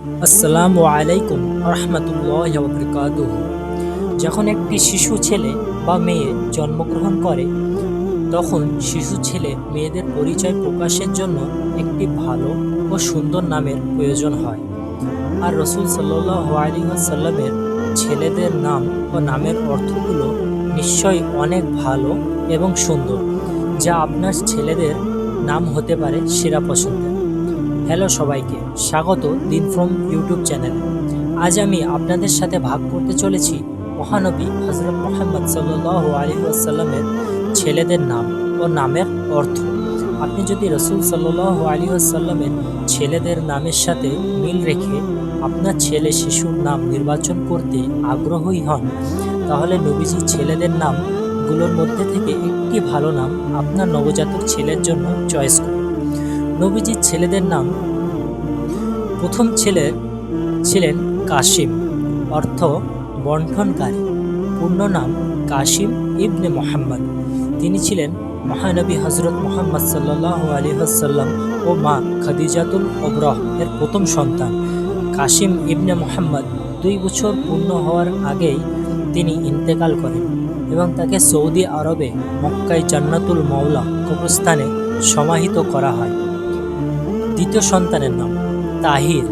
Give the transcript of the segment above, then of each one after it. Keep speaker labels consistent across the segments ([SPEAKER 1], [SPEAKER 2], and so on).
[SPEAKER 1] আসসালামু আলাইকুম রহমতুল্লাহ বারাকাতুহু। যখন একটি শিশু ছেলে বা মেয়ে জন্মগ্রহণ করে, তখন শিশু ছেলে মেয়েদের পরিচয় প্রকাশের জন্য একটি ভালো ও সুন্দর নামের প্রয়োজন হয়। আর রসুল সাল্লাল্লাহু আলাইহি ওয়াসাল্লামের ছেলেদের নাম ও নামের অর্থগুলো নিশ্চয়ই অনেক ভালো এবং সুন্দর, যা আপনার ছেলেদের নাম হতে পারে সেরা পছন্দের। হ্যালো সবাইকে, স্বাগত দিন ফ্রম ইউটিউব চ্যানেলে। আজ আমি আপনাদের সাথে ভাগ করতে চলেছি মহানবী হযরত মুহাম্মদ সাল্লাল্লাহু আলাইহি ওয়াসাল্লামের ছেলেদের নাম ও নামের অর্থ। আপনি যদি রসুল সাল্লাল্লাহু আলাইহি ওয়াসাল্লামের ছেলেদের নামের সাথে মিল রেখে আপনার ছেলে শিশুর নাম নির্বাচন করতে আগ্রহী হন, তাহলে নবীজির ছেলেদের নামগুলোর মধ্যে থেকে একটি ভালো নাম আপনার নবজাতক ছেলের জন্য চয়েস করুন। নবীজির ছেলেদের নাম: প্রথম ছেলে ছিলেন কাসিম, অর্থ বন্টনকারী। পূর্ণ নাম কাসিম ইবনে মোহাম্মদ। তিনি ছিলেন মহানবী হযরত মুহাম্মদ সাল্লাল্লাহু আলাইহি ওয়াসাল্লাম ও মা খাদিজাতুল কুবরা এর প্রথম সন্তান। কাসিম ইবনে মোহাম্মদ 2 বছর পূর্ণ হওয়ার আগেই তিনি ইন্তেকাল করেন এবং তাকে সৌদি আরবে মক্কায় জান্নাতুল মাওলা কবরস্থানে সমাহিত করা হয়। দ্বিতীয় সন্তানের নাম তাহির,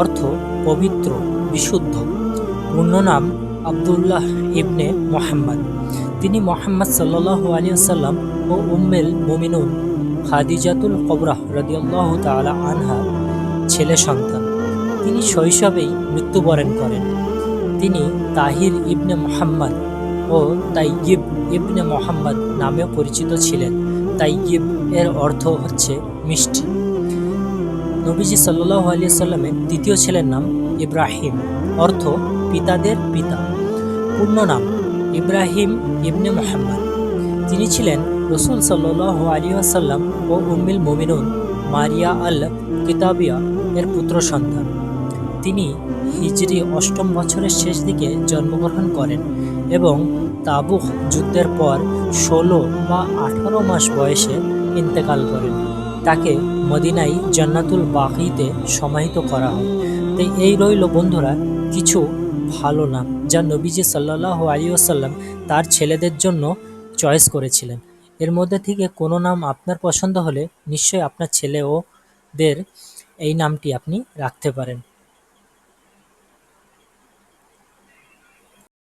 [SPEAKER 1] অর্থ পবিত্র, বিশুদ্ধ। পূর্ণ নাম আব্দুল্লাহ ইবনে মোহাম্মদ। তিনি মোহাম্মদ সাল্লাল্লাহু আলাইহি ওয়াসাল্লাম ও উম্মুল মুমিনুন খাদিজাতুল কুবরা রাদিয়াল্লাহু তাআলা আনহার ছেলে সন্তান। তিনি শৈশবেই মৃত্যুবরণ করেন। তিনি তাহির ইবনে মোহাম্মদ ও তাইয়িব ইবনে মোহাম্মদ নামেও পরিচিত ছিলেন। তাইয়িব এর অর্থ হচ্ছে মিষ্টি। নবীজি সাল্লাল্লাহু আলাইহি ওয়াসাল্লামের দ্বিতীয় ছেলের নাম ইব্রাহিম, অর্থ পিতাদের পিতা। পূর্ণ নাম ইব্রাহিম ইবনে মুহাম্মদ। তিনি ছিলেন রসুল সাল্লাল্লাহু আলাইহি ওয়াসাল্লাম ও উম্মুল মুমিনুন মারিয়া আল কিতাবিয়া এর পুত্র সন্তান। তিনি হিজরি 8ম বছরের শেষ দিকে জন্মগ্রহণ করেন এবং তাবুক যুদ্ধের পর 16 বা 18 মাস বয়সে ইন্তেকাল করেন। তাকে মদিনায় জান্নাতুল বাকিতে সমাহিত করা হয়। তাই এই রইল বন্ধুরা কিছু ভালো নাম যা নবীজি সাল্লাল্লাহু আলাইহি ওয়াসাল্লাম তার ছেলেদের জন্য চয়েস করেছিলেন। এর মধ্যে থেকে কোনো নাম আপনার পছন্দ হলে নিশ্চয়ই আপনার ছেলে ওদের এই নামটি আপনি রাখতে পারেন।